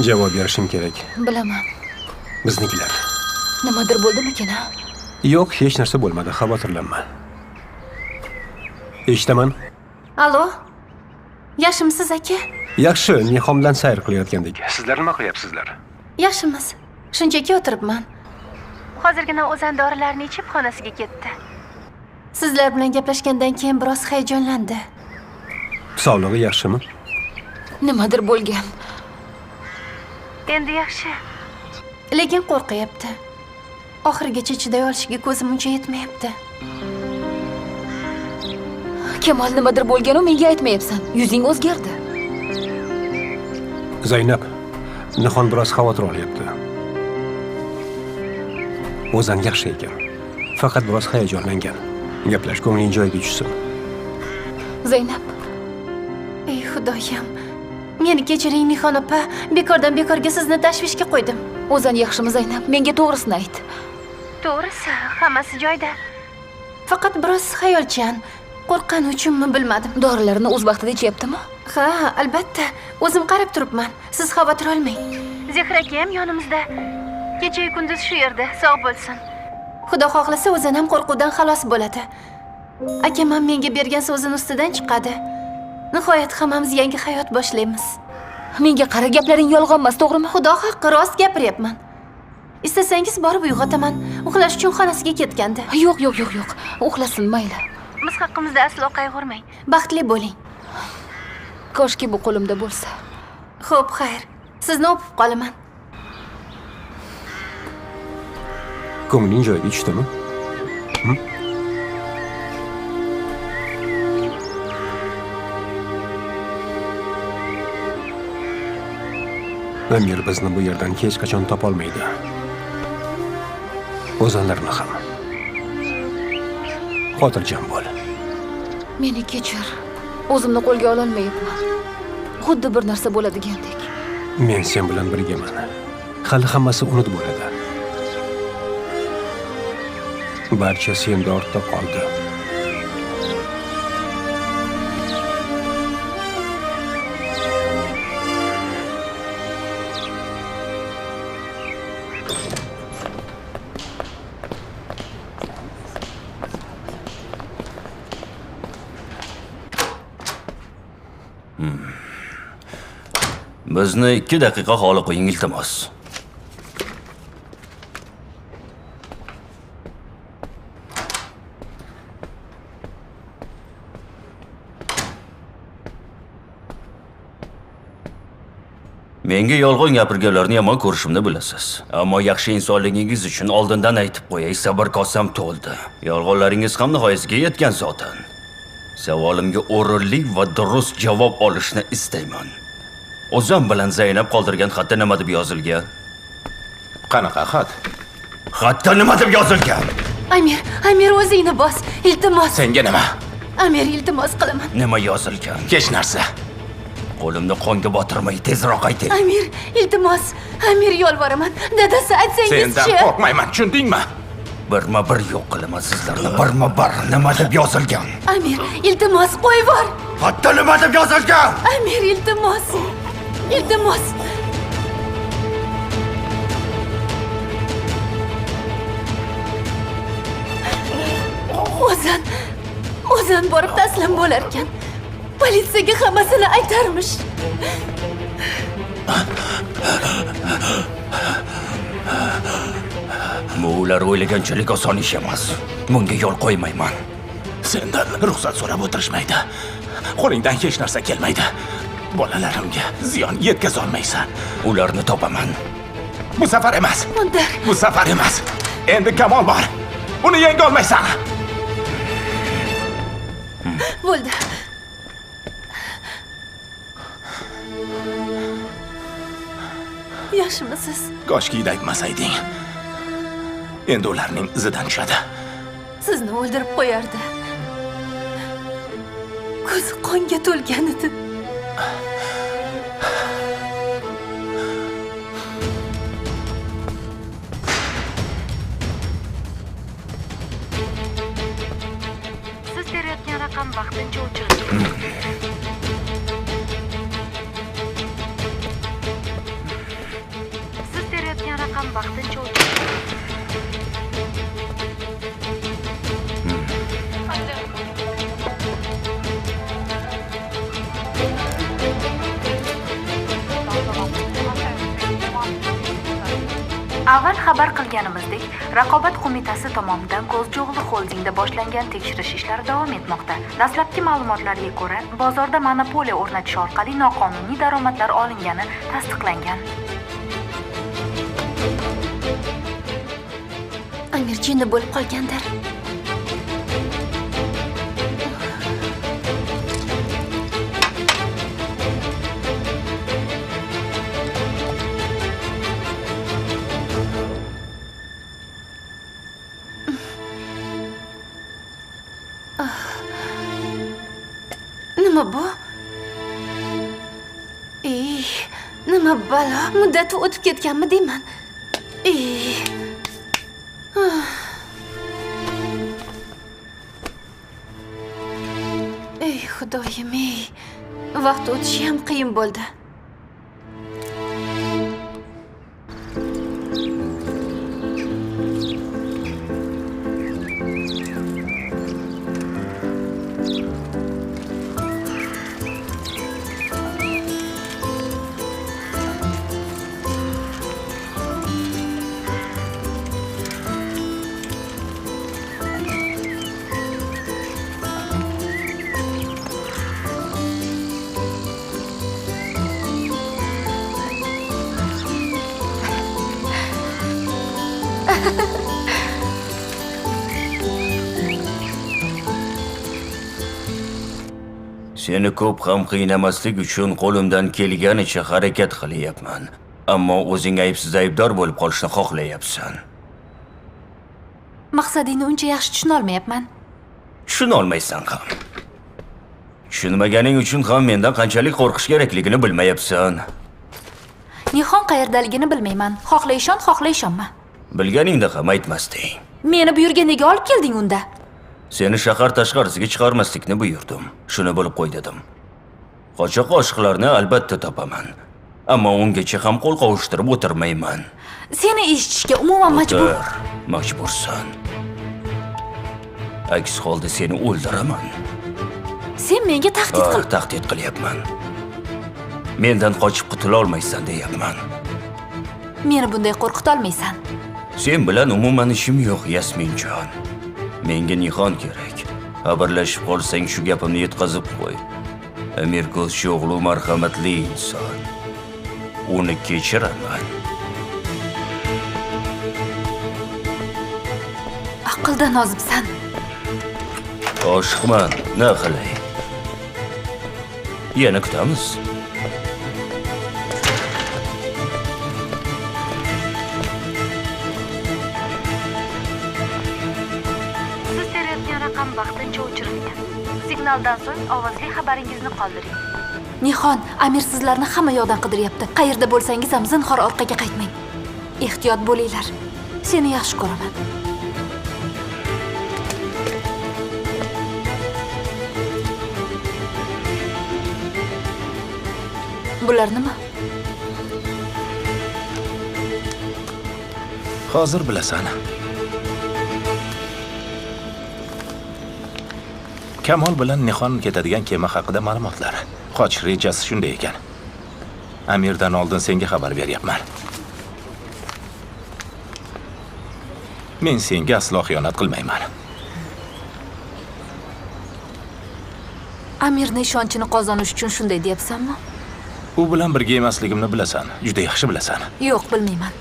Javob berishim kerak. Bilaman. Biznikilar. Nimadir bo'ldimikin, ha? Yo'q, hech narsa bo'lmadi, xavotirlanma. Eshitaman. Allo. Yaxshimisiz, aka? Yaxshi, Nihom bilan sayr qilayotgandik. Sizlar nima qilyapsizlar? Yaxshimiz. Shunchaki o'tiribman. Hozirgina O'zan dorilarni ichib xonasiga ketdi. Sizlar bilan gaplashgandan keyin biroz hayajonlandi. Sog'lig'i yaxshimi? Nimadir bo'lgan. Endi yaxshi. Lekin qo'rqyapti. Oxirigacha chiday olishiga ko'zim uncha yetmayapti. Kamol, nimadir bo'lgan-u menga aytmayapsan. Yuzing o'zgardi. Zaynab, Nihon biroz xavotir olyapti. O'zan yaxshi ekan. Faqat biroz hayajonlangan. Gaplash ko'ngling joyiga tushsin. Zaynab. Ey Xudoyim. Meni kechiring Nihon opa. Bekordan bekorga sizni tashvishga qo'ydim. O'zan yaxshimi Zaynab? Menga to'g'risini ayt. To'g'risi, hammasi joyida. Faqat biroz xayolchan. Qo'rqqani uchunmi bilmadim. Dorilarni o'z vaqtida ichyaptimi? Ha, albatta. O'zim qarab turibman. Siz xavotir olmang. Zehra aka ham yonimizda. Kecha-yu kunduz shu yerda. Sog' bo'lsin. Xudo xohlasa O'zan ham qo'rquvdan xalos bo'ladi. Akam ham menga bergan so'zini ustidan chiqadi. Nihoyat hammamiz yangi hayot boshlaymiz. Menga qara, gaplaring yolg'on emas, to'g'rimi? Xudo haqqi, rost gapiryapman. Istasangiz borib uyg'otaman. Uxlash uchun xonasiga ketgandi. Yo'q. Uxlasin, mayli. Biz haqqimizda aslo qayg'urmang. Baxtli bo'ling. Koshki bu qo'limda bo'lsa. Xo'p, xayr. Sizni o'pib qolaman. Ko'ngling joyiga tushdimi? Amir bizni bu yerdan hech qachon topolmaydi. O'zanlarni ham. Xotirjam bo'l. Meni kechir. O'zimni qo'lga ola olmayapman. Xuddi bir narsa bo'ladigandek. Men sen bilan birgaman. Hali hammasi unut bo'ladi. Barcha senda ortda qoldi. Bizni 2 daqiqa xoli qo'ying, iltimos. Menga yolg'on gapirganlarni yomon ko'rishimni bilasiz. Ammo yaxshi insonligingiz uchun oldindan aytib qo'yay, sabr kosam to'ldi. Yolg'onlaringiz ham nihoyasiga yetgan zotan. Savolimga o'rinli va durust javob olishni istayman. O'zan bilan Zaynab qoldirgan xatda nima deb yozilgan? Qanaqa xat? Xatda nima deb yozilgan? Amir o'zingni bos. Iltimos. Senga nima? Amir, iltimos qilaman. Nima yozilgan? Hech narsa. Qo'limni qonga botirmay tezroq ayting. Amir, iltimos. Amir, yolvoraman. Dadasi aytsangiz-chi. Sendan qo'rqmayman, tushundingmi? Birma-bir yo'q qilaman sizlarni. Birma-bir nima deb yozilgan? Amir, iltimos, qo'yib yubor. Xatda nima deb yozilgan? Amir, iltimos. Iltimos. O'zan borib taslim bo'lar ekan. Politsiyaga hammasini aytarmish. Bu ular o'ylaganchalik oson ish emas. Bunga yo'l qo'ymayman. Sendan ruxsat so'rab o'tirishmaydi. Qo'lingdan hech narsa kelmaydi. Bolalarimga ziyon yetkazolmaysan. Ularni topaman. Bu safar emas. Unda Bu safar emas. Endi Kamol bor. Uni yenga olmaysan. bo'ldi. Yaxshimisiz? Koshki aytmasayding. endi ularning izidan tushadi. Sizni o'ldirib qo'yardi. Ko'zi qonga to'lgan edi. Siz terayotgan raqam vaqtincha o'chirilgan. Siz terayotgan raqam vaqtincha o'chirilgan. Avval xabar qilganimizdek, Raqobat qo'mitasi tomonidan Ko'zjo'g'li xoldingda boshlangan tekshirish ishlari davom etmoqda. Dastlabki ma'lumotlarga ko'ra, bozorda monopoliya o'rnatish orqali noqonuniy daromadlar olingani tasdiqlangan. Amir jinni bo'lib qolgandir. Nima bu? Nima balo? Muddati o'tib ketganmi deyman. Ey xudoyim, vaqt o'tishi ham qiyin bo'ldi. Seni ko'p ham qiynamaslik uchun qo'limdan kelganicha harakat qilyapman. Ammo o'zing aybsiz aybdor bo'lib qolishni xohlayapsan. Maqsadingni uncha yaxshi tushuna olmayapman. Tushuna olmaysan ham. Tushunmaganing uchun ham mendan qanchalik qo'rqish kerakligini bilmayapsan. Nihon qayerdaligini bilmayman. Xohla ishon, xohla ishonma. Bilganingda ham aytmasding. Meni bu yerga nega olib kelding unda? Seni shahar tashqarisiga chiqarmaslikni buyurdim. Shuni bo'lib qo'y dedim. Qochoq oshiqlarni albatta topaman. Ammo ungacha ham qo'l qovushtirib o'tirmayman. Seni eshitishga umuman majbur. Majbursan. Aks holda seni o'ldiraman. Sen menga tahdid qil. Tahdid qilyapman. Mendan qochib qutula olmaysan deyapman. Meni bunday qo'rqita olmaysan. Sen bilan umuman ishim yo'q, Yasminjon. Menga Nihon kerak. Xabarlashib qolsang shu gapimni yetkazib qo'y. Amir Ko'zjo'g'li marhamatli inson. Uni kechiraman. Aqldan ozibsan. Oshiqman, na qilay. Yana kutamiz. Siz terayotgan raqam vaqtincha o'chirilgan. Signaldan so'ng ovozli xabaringizni qoldiring. Nihon, Amir sizlarni hamma yoqdan qidiryapti. Qayerda bo'lsangiz ham zinhor orqaga qaytmang. Ehtiyot bo'linglar. Seni yaxshi ko'raman. Bular nima? Hozir bilasan. Kamol bilan Nihon ketadigan kema haqida ma'lumotlar. Qochish rejasi shunday ekan. Amirdan oldin senga xabar beryapman. Men senga aslo xiyonat qilmayman. Amirning ishonchini qozonish uchun shunday deyapsanmi? U bilan birga emasligimni bilasan. Juda yaxshi bilasan. Yo'q, bilmayman.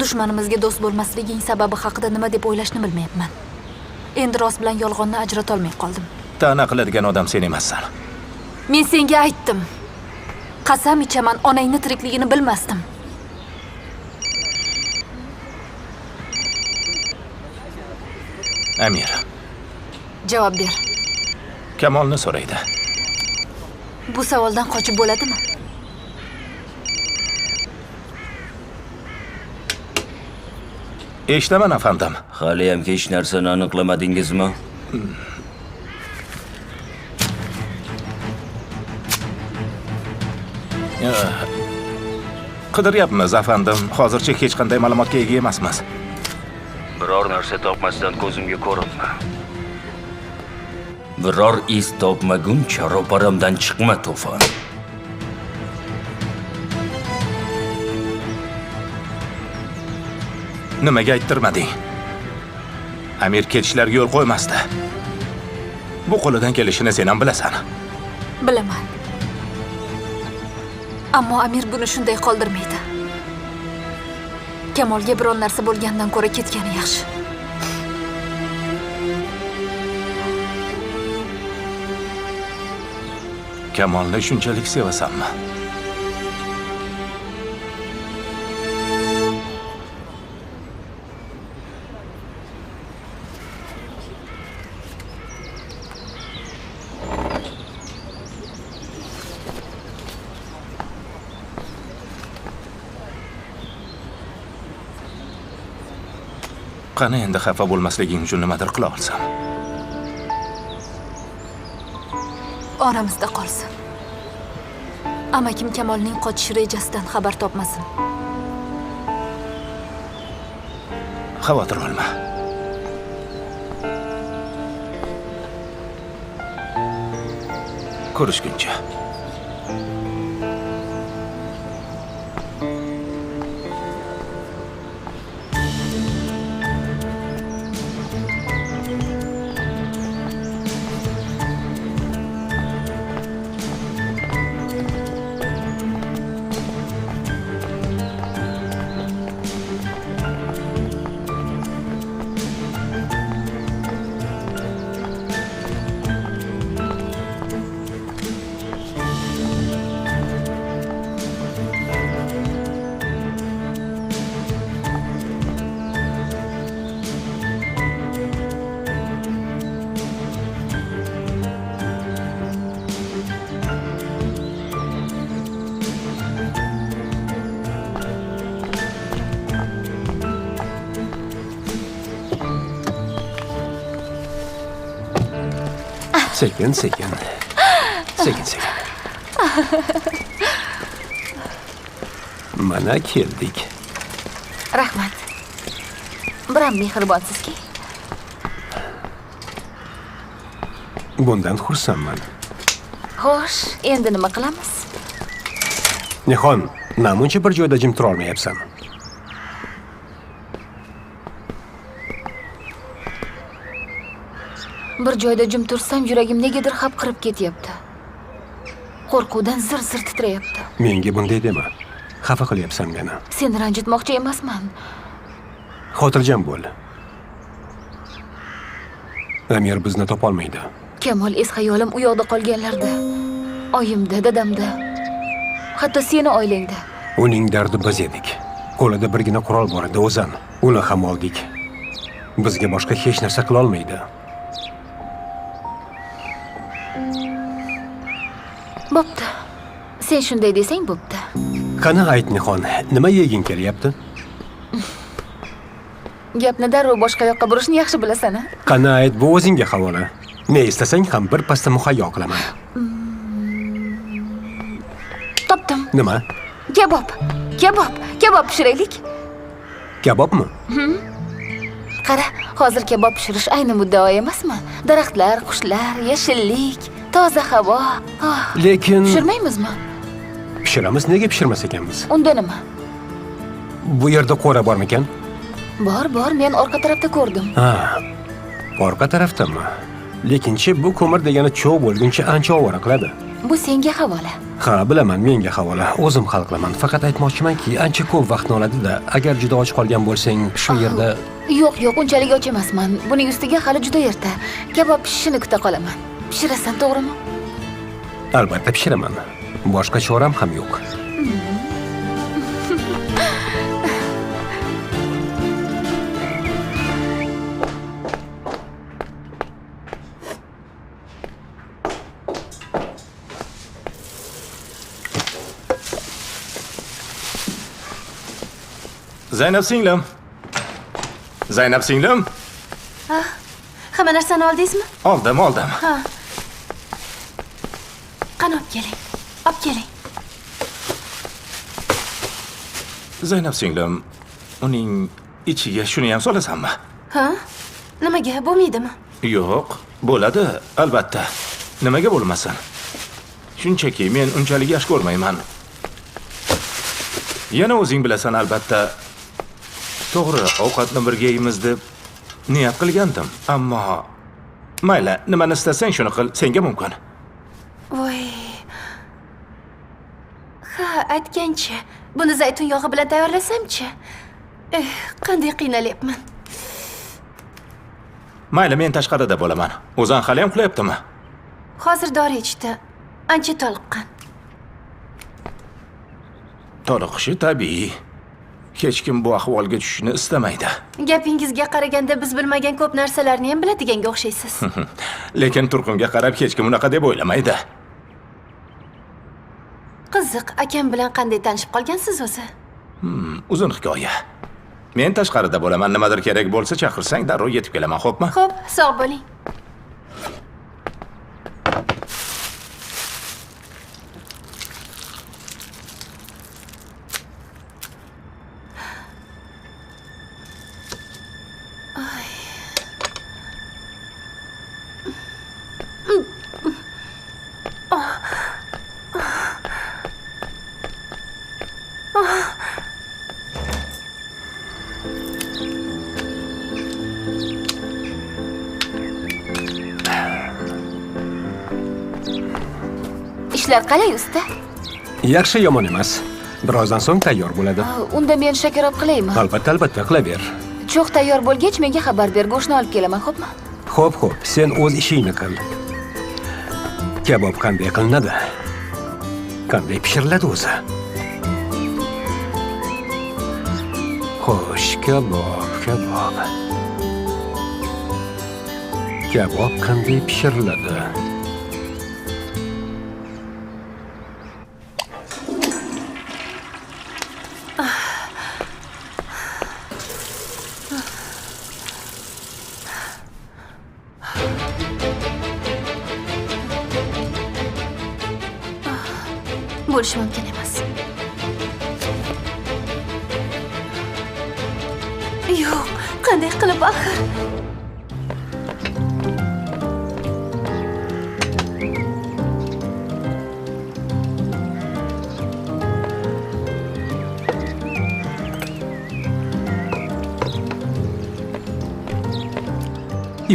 Dushmanimizga do'st bo'lmasliging sababi haqida nima deb o'ylashni bilmayapman. Endi rost bilan yolg'onni ajrata olmay qoldim. Ta'na qiladigan odam sen emassan. Men senga aytdim. Qasam ichaman, onangni tirikligini bilmasdim. Amir, Javob ber. Kamolni so'raydi. Bu savoldan qochib bo'ladimi? Eshitaman, afandim. Haliyam hech narsani aniqlamadingizmi? Qidiryapmiz, afandim. Hozircha hech qanday ma'lumotga ega emasmiz. Biror narsa topmasdan ko'zimga ko'rinma. Biror iz topmaguncha ro'paramdan chiqma, to'fon. Nimaga ayttirmading? Amir ketishlariga yo'l qo'ymasdi. Bu qo'lidan kelishini sen ham bilasan. Bilaman. Ammo Amir buni shunday qoldirmaydi. Kamolga biron narsa bo'lgandan ko'ra ketgani yaxshi. Kamolni shunchalik sevasanmi? Qani endi xafa bo'lmasliging uchun nimadir qila olsam. Oramizda qolsin. Amakim Kamolning qochish rejasidan xabar topmasin. Xavotir olma. Ko'rishguncha. Sekin, sekin. Sekin, sekin. Mana keldik. Rahmat. Biram mehribonsizki. Bundan xursandman. Xo'sh, endi nima qilamiz? Nihon, namuncha bir joyda jim tura olmayapsan? Bir joyda jim tursam, yuragim negadir xapqirib ketyapti. Qo'rquvdan zir-zir titrayapti. Menga bunday dema. Xafa qilyapsan meni. Seni ranjitmoqchi emasman. Xotirjam bo'l. Amir bizni topolmaydi. Kamol es-xayolim u yoqda qolganlarda. Oyimda, dadamda. Hatto seni oilangda. Uning dardi biz edik. Qo'lida birgina qurol bor edi, o'zan. Uni ham oldik. Bizga boshqa hech narsa qila olmaydi. Bo'pti. Sen shunday desang bo'pti. Qani ayt Nihon, nima yeging kelyapti? Gapni darrov boshqa yoqqa burishni yaxshi bilasan-a? Qani ayt, bu o'zingga havola. Ne istasang ham bir pasda muhayyo qilaman. Topdim. Nima? Kabob. Kabob pishiraylik. Kabobmi? Qara, hozir kabob pishirish ayni muddao emasmi? Daraxtlar, qushlar, yashillik, toza havo. Lekin Pishirmaymizmi? pishiramiz, nega pishirmas ekanmiz? Unda nima? Bu yerda qo'ra bormikan? Bor, men orqa tarafda ko'rdim. Ha. Orqa tarafdami? Lekinchi bu ko'mir degani cho'g' bo'lguncha ancha ovora qiladi. Bu senga havola. Ha, bilaman, menga havola. O'zim hal qilaman. Faqat aytmoqchimanki, ancha ko'p vaqtni oladi-da. Agar juda och qolgan bo'lsang, shu yerda Yo'q, unchalik och emasman. Buning ustiga hali juda erta. Kabob pishishini kuta qolaman. Pishirasan, to'g'rimi? albatta pishiraman. Boshqa choram ham yo'q. Zaynab singlim. Zaynab singlim. Hamma narsani oldingizmi? Oldim. Ha. Qani olib keling. Olib keling. Zaynab singlim, uning ichiga shuni ham solasanmi? Ha? Nimaga? Bo'lmaydimi? Yo'q, bo'ladi, albatta. Nimaga bo'lmasin? Shunchaki men unchalik yaxshi ko'rmayman. Yana o'zing bilasan albatta. To'g'ri, ovqatni birga yeymiz deb niyat qilgandim, ammo mayli, nimani istasang shuni qil, senga mumkin. Voy. Ha, aytgancha, buni zaytun yog'i bilan tayyorlasam-chi? Qanday qiynalyapman. Mayli, men tashqarida bo'laman. O'zan hali ham uxlayaptimi? Hozir dori ichdi. Ancha toliqqan. Toliqishi tabiiy. Hech kim bu ahvolga tushishni istamaydi. Gapingizga qaraganda biz bilmagan ko'p narsalarni ham biladiganga o'xshaysiz. Lekin turqimga qarab hech kim unaqa deb o'ylamaydi. Qiziq, akam bilan qanday tanishib qolgansiz o'zi? Uzun hikoya. Men tashqarida bo'laman, nimadir kerak bo'lsa chaqirsang darrov yetib kelaman, xo'pmi? Xo'p, sog' bo'ling. Ishlar qalay, usta? Yaxshi, yomon emas. Birozdan so'ng tayyor bo'ladi. Unda men shakar olib qilaymi? Albatta, qilaver. Cho'q tayyor bo'lgach menga xabar ber, go'shtni olib kelaman, xo'pmi? Xo'p, sen o'z ishingni qil. Kabob qanday qilinadi? Qanday pishiriladi o'zi? Xo'sh, kabob. Kabob qanday pishiriladi? Bo'lishi mumkin emas. Yo'q, qanday qilib axir?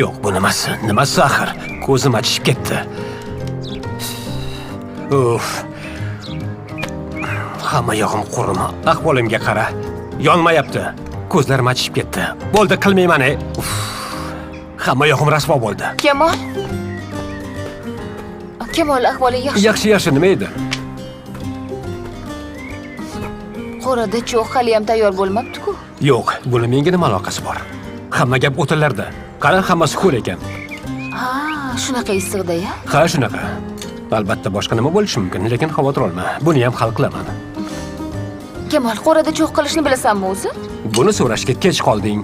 Yo'q, bu nimasi? Nimasi axir? Ko'zim achishib ketdi. Uf. Hamma yog'im qurima. Ahvolimga qara. Yonmayapti. Ko'zlarim achishib ketdi. Bo'ldi, qilmayman. Hamma yog'im rasvo bo'ldi. Kamol ahvoli yaxshi. Yaxshi, nima edi? Qo'rada cho'q hali ham tayyor bo'lmabdi-ku. Yo'q, buni menga nima aloqasi bor? Hamma gap o'tinlarda. Qara, hammasi ho'l ekan. Ha, shunaqa issiqda-ya? Ha, shunaqa. Albatta boshqa nima bo'lishi mumkin, lekin xavotir olma. Buni ham hal qilaman. Kamol, qo'rada cho'q qilishni bilasanmi o'zi? Buni so'rashga kech qolding.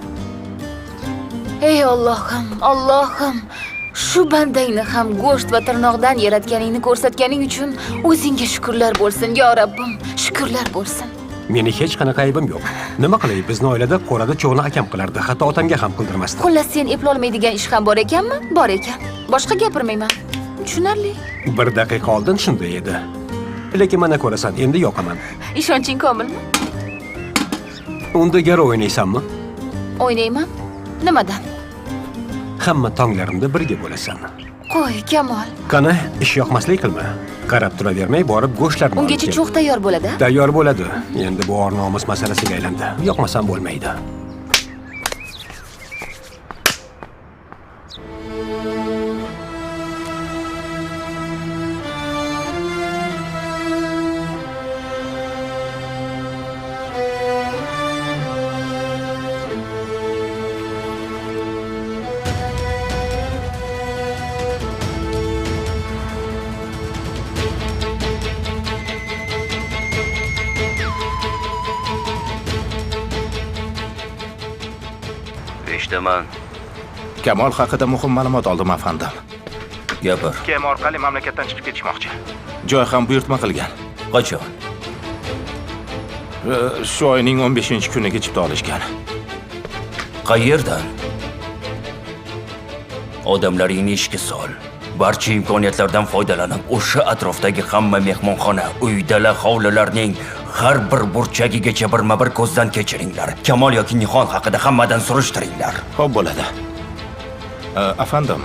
Ey Allohim. Shu bandangni ham go'sht va tirnoqdan yaratganingni ko'rsatganing uchun o'zingga shukrlar bo'lsin, yo Rabbim. Shukrlar bo'lsin. Meni hech qanaqa aybim yo'q. Nima qilay, bizni oilada qo'rada cho'g'ni akam qilardi, hatto otamga ham qildirmasdi. Xullas, sen eplolmaydigan ish ham bor ekanmi? Bor ekan. Boshqa gapirmayman. Tushunarli. Bir daqiqa oldin shunday edi. Lekin mana ko'rasan, endi yoqaman. Ishonching komilmi? Unda gara o'ynaysanmi? O'ynayman. Nimadan? Hamma tonglarimda birga bo'lasan. Qo'y, Kamol. Qani, ish yoqmaslik qilma. Qarab turavermay borib go'shtlarni olib Ungacha kel. cho'q tayyor bo'ladi. Tayyor bo'ladi. Endi bu or-nomus masalasiga aylandi. Yoqmasam bo'lmaydi. eshitaman. Kamol haqida muhim ma'lumot oldim, afandim. Gapir. Kema orqali mamlakatdan chiqib ketishmoqchi. Joy ham buyurtma qilgan. Qachon? Shu oyning 15-kuniga chipta olishgan. Qayerdan? Odamlaringni ishga sol. Barcha imkoniyatlardan foydalanib, o'sha atrofdagi hamma mehmonxona, uy-dala, hovlilarning har bir burchagigacha birma-bir ko'zdan kechiringlar. Kamol yoki Nihon haqida hammadan surishtiringlar. Xo'p bo'ladi. Afandim.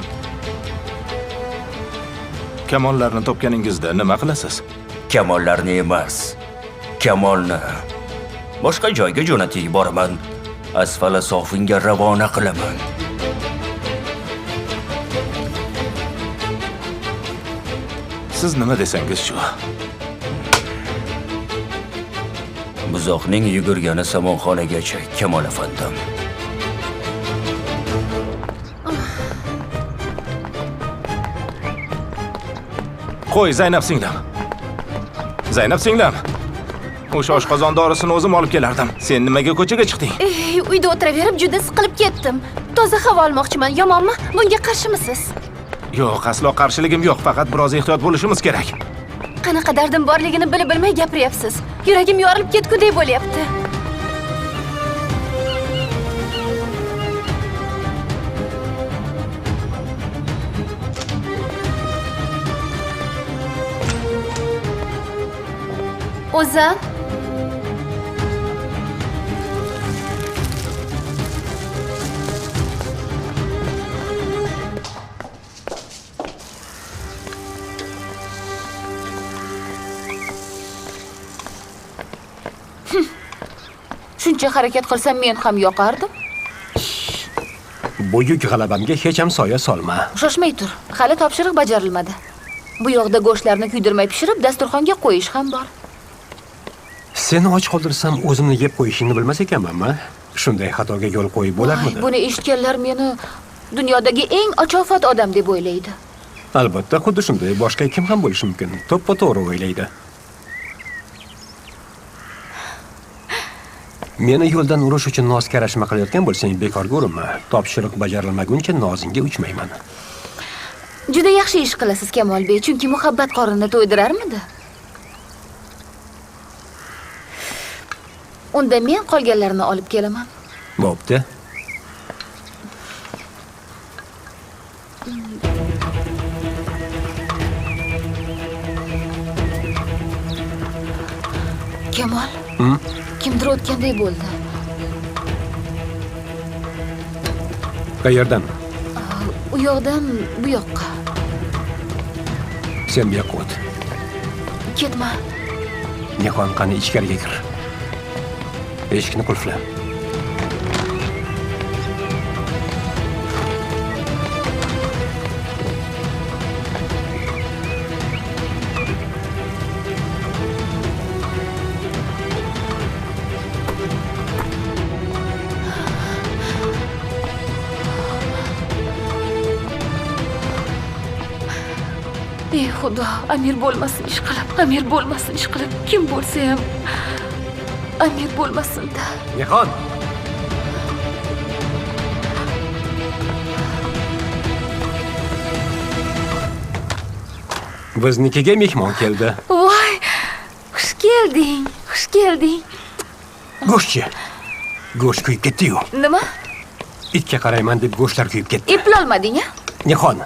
Kamollarni topganingizda nima qilasiz? Kamollarni emas, Kamolni boshqa joyga jo'natib yuboraman. Asfala sofinga ravona qilaman. Siz nima desangiz shu. Buzoqning yugurgani somonxonagacha, Kamol afandim. Qo'y, Zaynab singlim. Zaynab singlim. O'sha oshqozon dorisini o'zim olib kelardim. Sen nimaga ko'chaga chiqding? Uyda o'tiraverib juda siqilib ketdim. Toza havo olmoqchiman. Yomonmi? Bunga qarshimisiz? Yo'q, aslo qarshiligim yo'q. Faqat biroz ehtiyot bo'lishimiz kerak. Qanaqa dardim borligini bilib bilmay gapiryapsiz. Yuragim yorilib ketgudek bo'lyapti. Ozan, shuncha harakat qilsam men ham yoqardim. Buyuk g'alabamga hech ham soya solma. Shoshmay tur. Hali topshiriq bajarilmadi. Bu yoqda go'shtlarni kuydirmay pishirib, dasturxonga qo'yish ham bor. Seni och qoldirsam o'zimni yeb qo'yishingni bilmas ekanman-mi? Shunday xatoga yo'l qo'yib bo'larmidi? Buni eshitganlar meni dunyodagi eng ochofat odam deb o'ylaydi. Albatta, xuddi shunday boshqa kim ham bo'lishi mumkin. To'ppa-to'g'ri o'ylaydi. Meni yo'ldan urish uchun noz karashma qilayotgan bo'lsang, bekorga urinma. Topshiriq bajarilmaguncha nozingga uchmayman. Juda yaxshi ish qilasiz, Kamolbek, chunki muhabbat qorinni to'ydirarmidi? Unda men qolganlarini olib kelaman. Bo'pti. Kamol, kimdir o'tganday bo'ldi. Qayerdan? U yoqdan bu yoqqa. Sen bu yoqqa o't. Ketma. Nihon qani ichkariga kir. Eshikni qulfla. Ey Xudo, Amir bo'lmasin ish qilib, Amir bo'lmasin ish qilib, kim bo'lsa ham Amir bo'lmasin-da. Nihon. Biznikiga mehmon keldi. Voy, xush kelding, xush kelding. Go'shtchi. Go'sht kuyib ketdi-yu. Nima? Itga qarayman deb go'shtlar kuyib ketdi. Eplolmading-a? Nihon.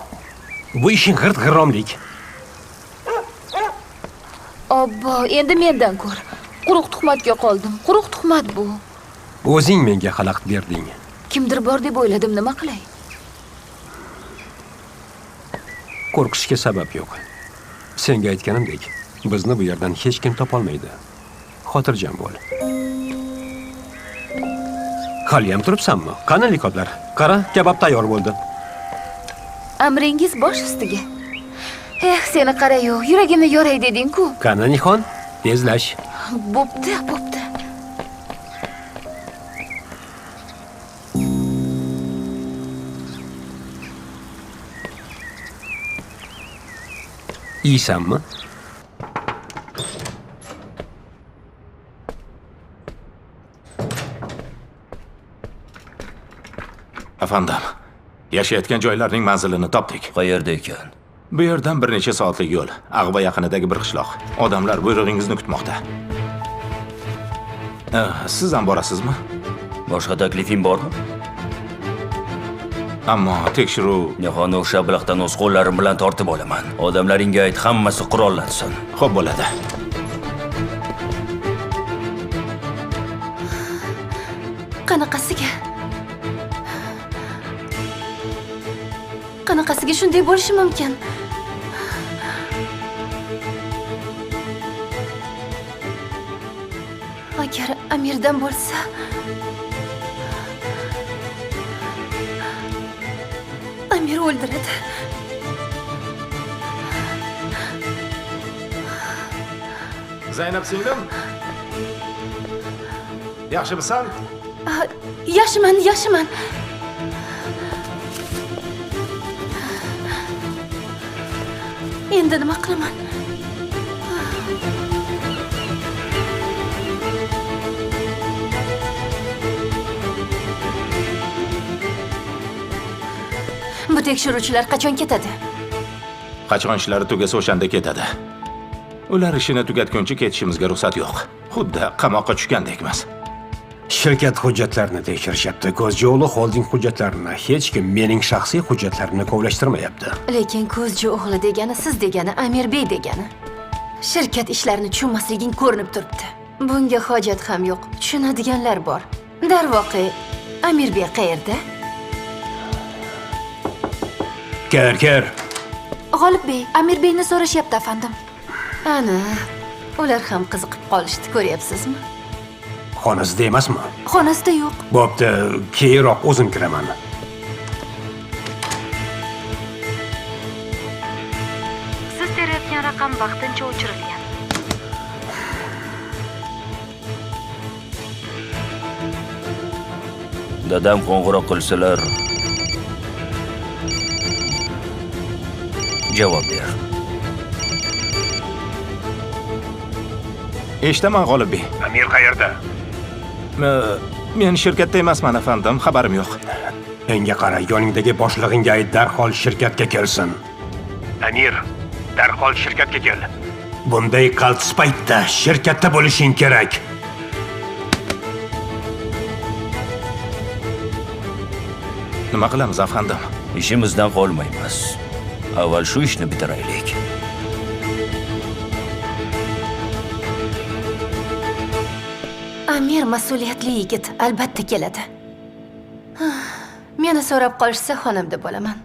Bu ishing g'irt-g'irromlik. Obbo, endi mendan ko'r. Quruq tuhmatga qoldim. Quruq tuhmat bu. O'zing menga xalaqit berding. Kimdir bor deb o'yladim, nima qilay? Qo'rqishga sabab yo'q. Senga aytganimdek, bizni bu yerdan hech kim topolmaydi. Xotirjam bo'l. Haliyam turibsanmi? Qani likoplar? Qara, kabob tayyor bo'ldi. Amringiz bosh ustiga. Seni qara-yu, yuragimni yoray deding-ku. Qani Nihon? Tezlash. Bo'pti, bo'pti. Yeysanmi? Afandim, yashayotgan joylarning manzilini topdik. Qayerda ekan? Bu yerdan bir necha soatlik yo'l. Ag'ba yaqinidagi bir qishloq. Odamlar buyrug'ingizni kutmoqda. Siz ham borasizmi? Boshqa taklifing bormi? Ammo tekshiruv... Nihoni o'sha ablaqdan o'z qo'llarim bilan tortib olaman. Odamlaringga ayt, hammasi qurollansin. Xo'p bo'ladi. Qanaqasiga shunday bo'lishi mumkin? Agar Amirdan bo'lsa, Amir o'ldiradi. Zaynab singlim? Yaxshimisan? Yaxshiman. Endi nima qilaman? Bu tekshiruvchilar qachon ketadi? Qachon ishlari tugasa o'shanda ketadi. Ular ishini tugatguncha ketishimizga ruxsat yo'q. Xuddi qamoqqa tushgandekmiz. Shirkat hujjatlarini tekshirishyapti. Ko'zjo'g'li xolding hujjatlarini. Hech kim mening shaxsiy hujjatlarimni kovlashtirmayapti. Lekin ko'zchi o'g'li degani, siz degani, Amirbey degani. Shirkat ishlarini tushunmasliging ko'rinib turibdi. Bunga hojat ham yo'q. Tushunadiganlar bor. Darvoqe, Amirbey qayerda? Ker. G'olibbey, Amirbeyni so'rashyapti, afandim. Ana, ular ham qiziqib qolishdi, ko'ryapsizmi? Xonasida emasmi? Xonasida yo'q. Bo'pti, keyinroq o'zim kiraman. Siz terayotgan raqam vaqtincha o'chirilgan. Dadam qo'ng'iroq qilsalar, javob ber. Eshitaman, G'olibbey. Amir qayerda? Men shirkatda emasman, afandim. Xabarim yo'q. Menga qara, yoningdagi boshlig'ingga ayt, darhol shirkatga kelsin. Amir, darhol shirkatga kel. Bunday qaltis paytda shirkatda bo'lishing kerak. Nima qilamiz, afandim? Ishimizdan qolmaymiz. Avval shu ishni bitiraylik. Amir mas'uliyatli yigit, albatta keladi. Meni so'rab qolishsa, xonamda bo'laman.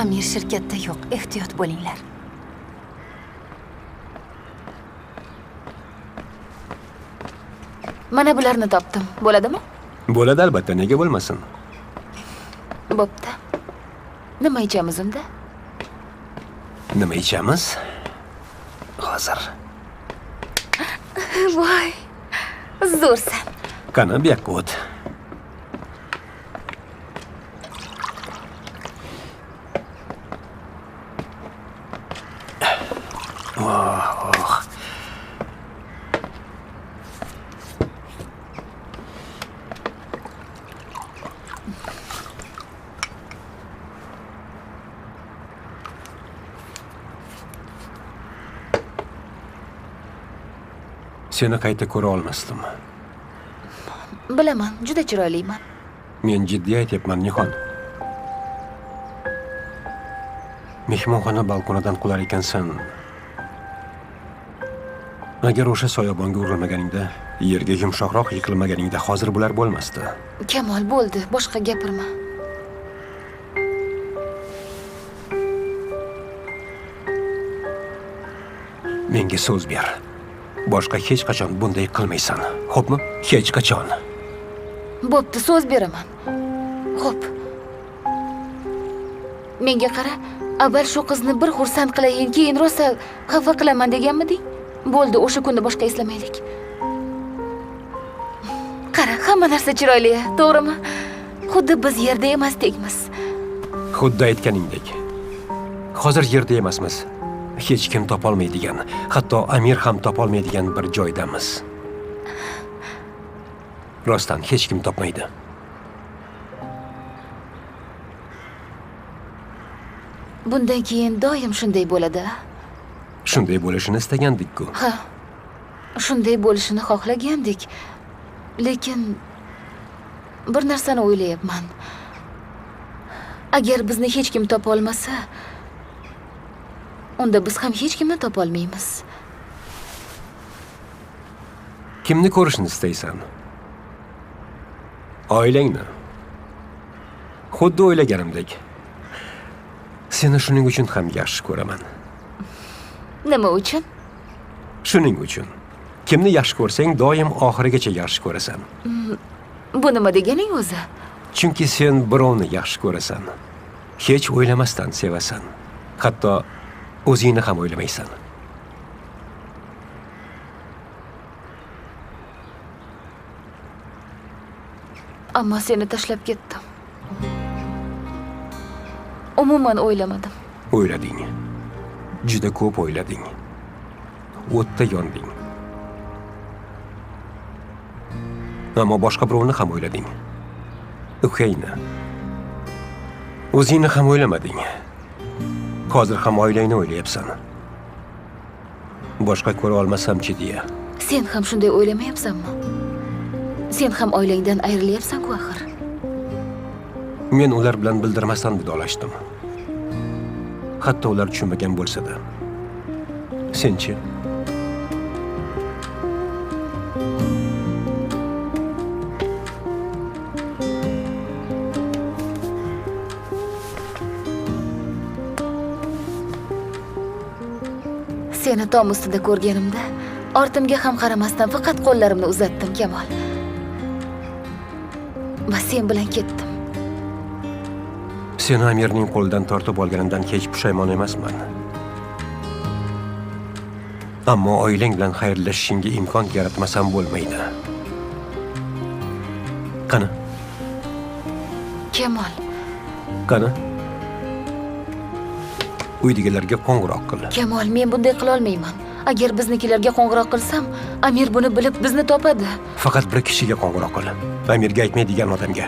Amir shirkatda yo'q, ehtiyot bo'linglar. Mana bularni topdim. Bo'ladimi? Bo'ladi albatta, nega bo'lmasin? Bo'pti. Nima ichamiz unda? Nima ichamiz? Hozir. Voy, zo'rsan. Qani, bu yoqqa o't. Seni qayta ko'ra olmasdim. Bilaman, juda chiroyliman. Men jiddiy aytyapman, Nihon. Mehmonxona balkonidan qular ekansan. Agar o'sha soyabonga urilmaganingda, yerga yumshoqroq yiqilmaganingda hozir bular bo'lmasdi. Kamol, bo'ldi, boshqa gapirma. Menga so'z ber. Boshqa hech qachon bunday qilmaysan. Xo'pmi? Hech qachon. Bo'pti, so'z beraman. Xo'p. Menga qara, avval shu qizni bir xursand qilayin, keyin rosa xafa qilaman deganmiding? Bo'ldi, o'sha kunni boshqa eslamaylik. Qara, hamma narsa chiroyli, to'g'rimi? Xuddi biz yerda emasdikmiz. Xuddi aytganingdek. Hozir yerda emasmiz. Hech kim topolmaydigan, hatto Amir ham topolmaydigan bir joydamiz. Rostdan hech kim topmaydi. Bundan keyin doim shunday bo'ladi. Shunday bo'lishini istagandik-ku. Ha. Shunday bo'lishini xohlagandik. Lekin bir narsani o'ylayapman. Agar bizni hech kim topa olmasa, unda biz ham hech kimni topa olmaymiz. Kimni ko'rishni istaysan? Oilangni. Xuddi o'ylaganimdek. Seni shuning uchun ham yaxshi ko'raman. Nima uchun? Shuning uchun. Kimni yaxshi ko'rsang, doim oxirigacha yaxshi ko'rasan. Bu nima deganing o'zi? Chunki sen birovni yaxshi ko'rasan. Hech o'ylamasdan sevasan. Hatto o'zingni ham o'ylamaysan. Ammo seni tashlab ketdim. Umuman o'ylamadim. O'ylading. Juda ko'p o'ylading. O'tda yonding. Ammo boshqa birovni ham o'ylading. Ukayni. O'zingni ham o'ylamading. Hozir ham oilangni o'ylayapsan. Boshqa ko'ra olmasam-chi deya. Sen ham shunday o'ylamayapsanmi? Sen ham oilangdan ayrilyapsan-ku axir. Men ular bilan bildirmasdan vidolashdim. Hatto ular tushunmagan bo'lsa-da. Senchi? Seni tom ustida ko'rganimda, ortimga ham qaramasdan faqat qo'llarimni uzatdim, Kamol. Va sen bilan ketdim. Seni Amirning qo'lidan tortib olganimdan hech pushaymon emasman. Ammo oilang bilan xayrlashishingga imkon yaratmasam bo'lmaydi. Qani? Kamol, Qani? Uydagilarga qo'ng'iroq qil. Kamol, men bunday qila olmayman. Agar biznikilarga qo'ng'iroq qilsam, Amir buni bilib bizni topadi. Faqat bir kishiga qo'ng'iroq qil. Amirga aytmaydigan odamga.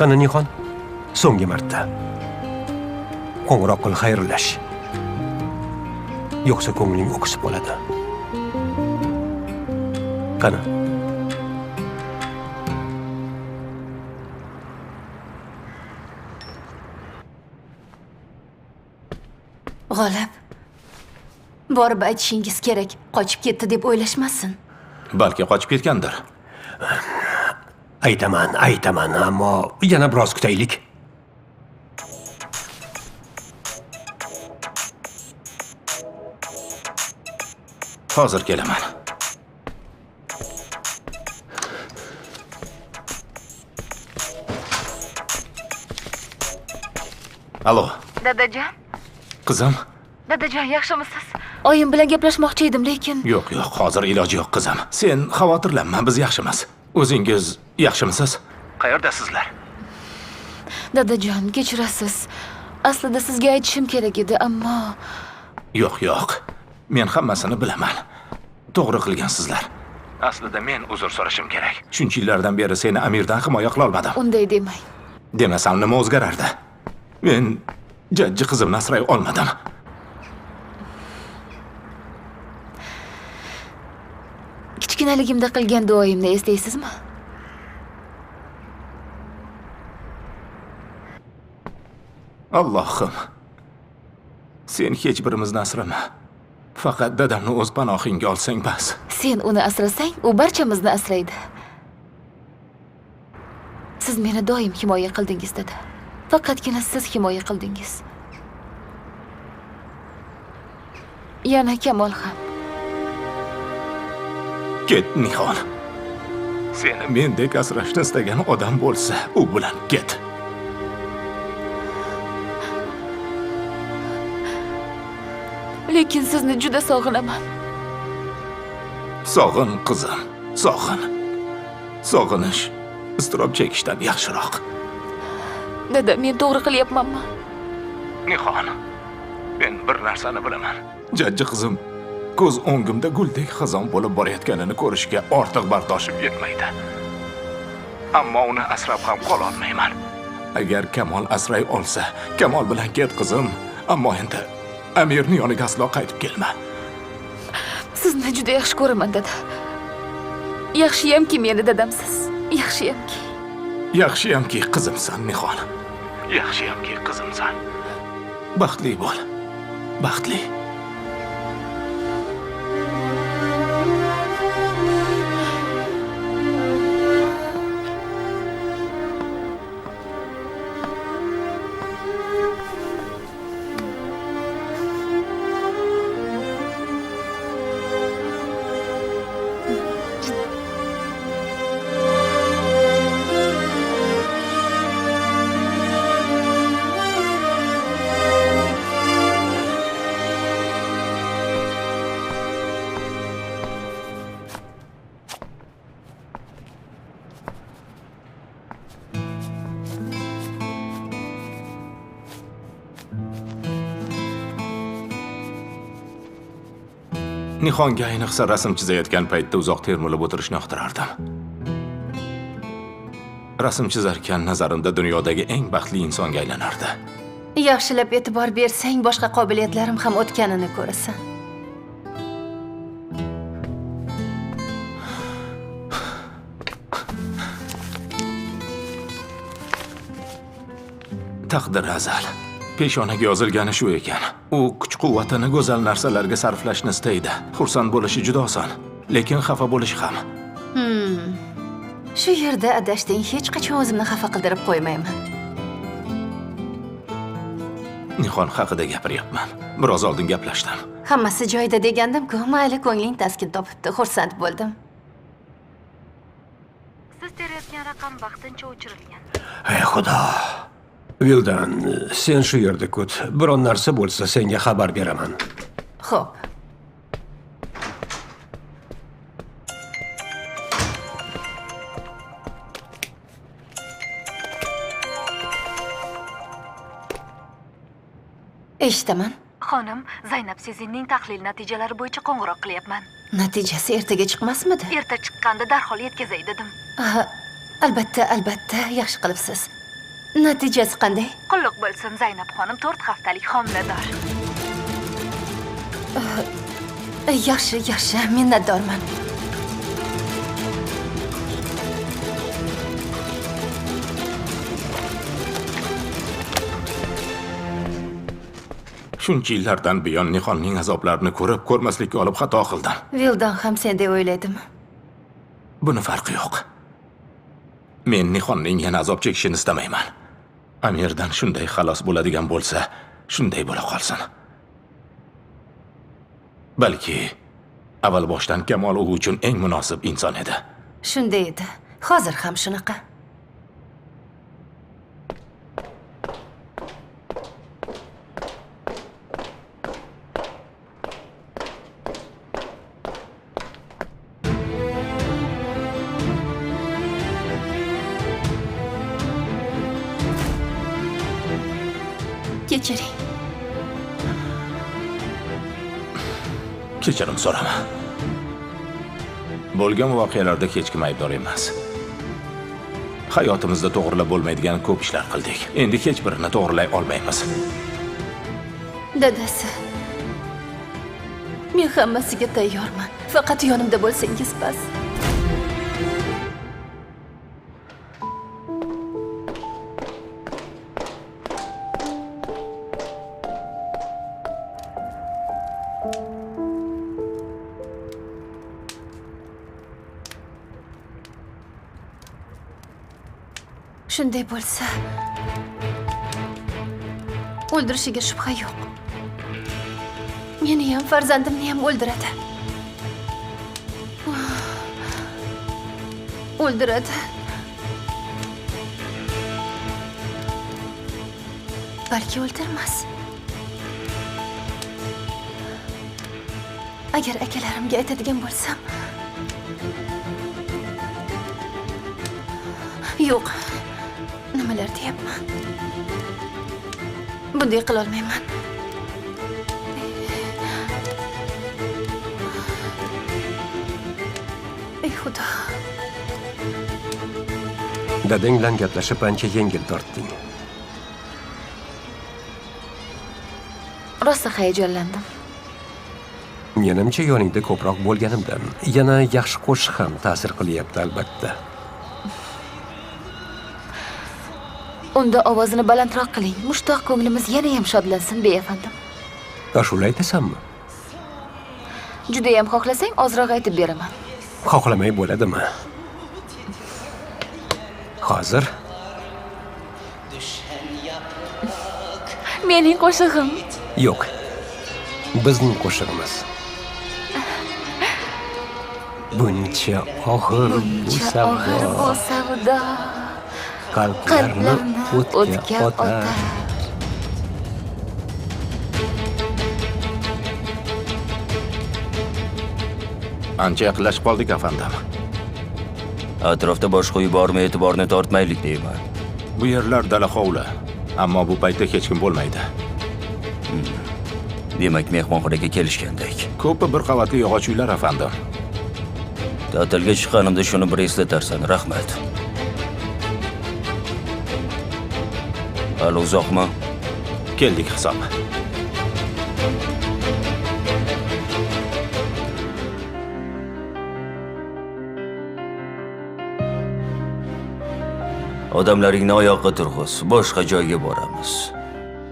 Qani Nixon? So'nggi marta. Qo'ng'iroq qil, xayrlash. Yo'qsa ko'ngling o'ksib qoladi. Qani? G'olib, borib aytishingiz kerak, qochib ketdi deb o'ylashmasin. Balki qochib ketgandir. Aytaman, ammo yana biroz kutaylik. Hozir kelaman. Alo, Dadajon? qizim? Dadajon, yaxshimisiz? Oyim bilan gaplashmoqchi edim, lekin Yo'q, hozir iloji yo'q qizim. Sen xavotirlanma, biz yaxshimiz. O'zingiz yaxshimisiz? Qayerdasizlar? Dadajon, kechirasiz. Aslida sizga aytishim kerak edi, ammo Yo'q. Men hammasini bilaman. To'g'ri qilgansizlar. Aslida men uzr so'rashim kerak. Shuncha yillardan beri seni Amirdan himoya qila olmadim. unday demang. Demasam nima o'zgarardi? Men jajji qizimni asray olmadim. Kichkinaligimda qilgan duoyimni eslaysizmi? Allohim, sen hech birimizni asrama. Faqat dadamni o'z panohingga olsang bas. Sen uni asrasang, u barchamizni asraydi. Siz meni doim himoya qildingiz, dada. Faqatgina siz himoya qildingiz. Yana Kamol ham. Ket Nihon. Seni mendek asrashni istagan odam bo'lsa, u bilan ket. Lekin sizni juda sog'inaman. Sog'in qizim, sog'in. Sog'inish iztirob chekishdan yaxshiroq. Dada, men to'g'ri qilyapmanmi? Nihon, men bir narsani bilaman. Jajji qizim ko'z o'ngimda guldek xazon bo'lib borayotganini ko'rishga ortiq bardoshim yetmaydi. Ammo uni asrab ham qola olmayman. Agar Kamol asray olsa, Kamol bilan ket qizim. Ammo endi Amirning yoniga aslo qaytib kelma. Sizni juda yaxshi ko'raman, dada. Yaxshiyamki meni dadamsiz. Yaxshiyamki. Yaxshiyamki qizimsan, Nihon. Yaxshiyamki qizimsan. Baxtli bo'l. Baxtli. Nihonga ayniqsa rasm chizayotgan paytda uzoq termilib o'tirishni yoqtirardim. Rasm chizarkan nazarimda dunyodagi eng baxtli insonga aylanardi. Yaxshilab e'tibor bersang, boshqa qobiliyatlarim ham o'tganini ko'rasan. Taqdir azal. Peshonaga yozilgani shu ekan. U kuch-quvvatini go'zal narsalarga sarflashni istaydi. Xursand bo'lishi juda oson, lekin xafa bo'lishi ham. Shu yerda adashding, hech qachon o'zimni xafa qildirib qo'ymayman. Nihon haqida gapiryapman. Biroz oldin gaplashdim. Hammasi joyida degandim-ku, mayli, ko'ngling taskin topibdi, xursand bo'ldim. Siz terayotgan raqam vaqtincha o'chirilgan. Ey xudo. Vildan, sen shu yerda kut. Biron narsa bo'lsa senga xabar beraman. Xo'p. Eshitaman. Xonim, Zaynab Sezinning tahlil natijalari bo'yicha qo'ng'iroq qilyapman. Natijasi ertaga chiqmasmidi? Erta chiqqanda darhol yetkazay dedim. Albatta, albatta, yaxshi qilibsiz. Natijasi qanday? Qulluq bo'lsin, Zaynab xonim 4 haftalik homilador. Yaxshi, minnatdorman. Shuncha yillardan buyon Nihonning azoblarini ko'rib, ko'rmaslikka olib xato qildim. Vildan ham sendek o'ylaydimi? Buni farqi yo'q. Men Nihonning yana azob chekishini istamayman. Amirdan shunday xalos bo'ladigan bo'lsa, shunday bo'la qolsin. Balki avval boshdan Kamol u uchun eng munosib inson edi. Shunday edi. Hozir ham shunaqa. Kechiring. Kechirim so'raman. Bo'lgan voqealarda hech kim aybdor emas. Hayotimizda to'g'rilab bo'lmaydigan ko'p ishlar qildik. Endi hech birini to'g'rilay olmaymiz. Dadasi. Men hammasiga tayyorman. Faqat yonimda bo'lsangiz bas. Shunday bo'lsa, o'ldirishiga shubha yo'q. Meni ham, farzandimni ham o'ldiradi. o'ldiradi. Balki o'ldirmas. Agar akalarimga aytadigan bo'lsam, yo'q. Nimalar deyapman? Bunday qila olmayman. Ey Xudo. Dadang bilan gaplashib ancha yengil tortding. Rosa hayajonlandim. Menimcha yoningda ko'proq bo'lganimdan yana yaxshi qo'shiq ham ta'sir qilyapti albatta. Unda ovozini balandroq qiling. Mushtoq ko'nglimiz yana ham shodlansin, beafandim. Ashula aytasanmi? Juda ham xohlasang, ozroq aytib beraman. Xohlamay bo'ladimi? Hozir Mening qo'shig'im. yo'q. Bizning qo'shig'imiz. Buncha og'ir bu savdo. qalblarni o'tga otar. Ancha yaqinlashib qoldik, afandim. Atrofda boshqa uy bormi, e'tiborni tortmaylik deyman. Bu yerlar dala hovli, ammo bu paytda hech kim bo'lmaydi. Demak, mehmonxonaga kelishgandek. Ko'pi bir qavatli yog'och uylar, afandim. Ta'tilga chiqqanimda shuni bir eslatarsan, rahmat. Hali uzoqmi? Keldik hisob. Odamlaringni oyoqqa turg'iz, boshqa joyga boramiz.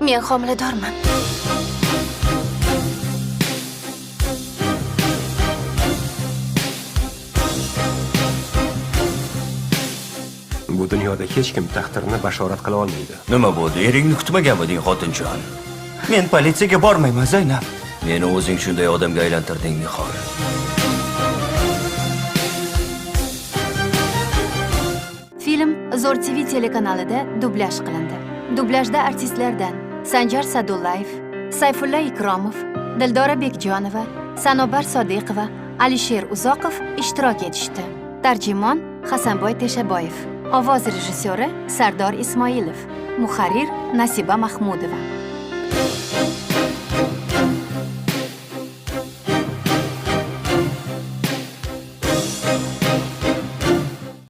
Men homiladorman. Bu dunyoda hech kim taqdirini bashorat qila olmaydi. Nima bo'ldi? Eringni kutmaganmiding, xotinjon? Men politsiyaga bormayman, Zaynab. Meni o'zing shunday odamga aylantirding, Nihol. Film Zo'r TV telekanalida dublyaj qilindi. Dublyajda artistlardan Sanjar Sadullayev, Sayfulla Ikromov, Dildora Bekjonova, Sanobar Sodiqova, Alisher Uzoqov ishtirok etishdi. Tarjimon Hasanboy Teshaboyev. Ovoz rejissyori Sardor Ismoilov. Muharrir Nasiba Mahmudova.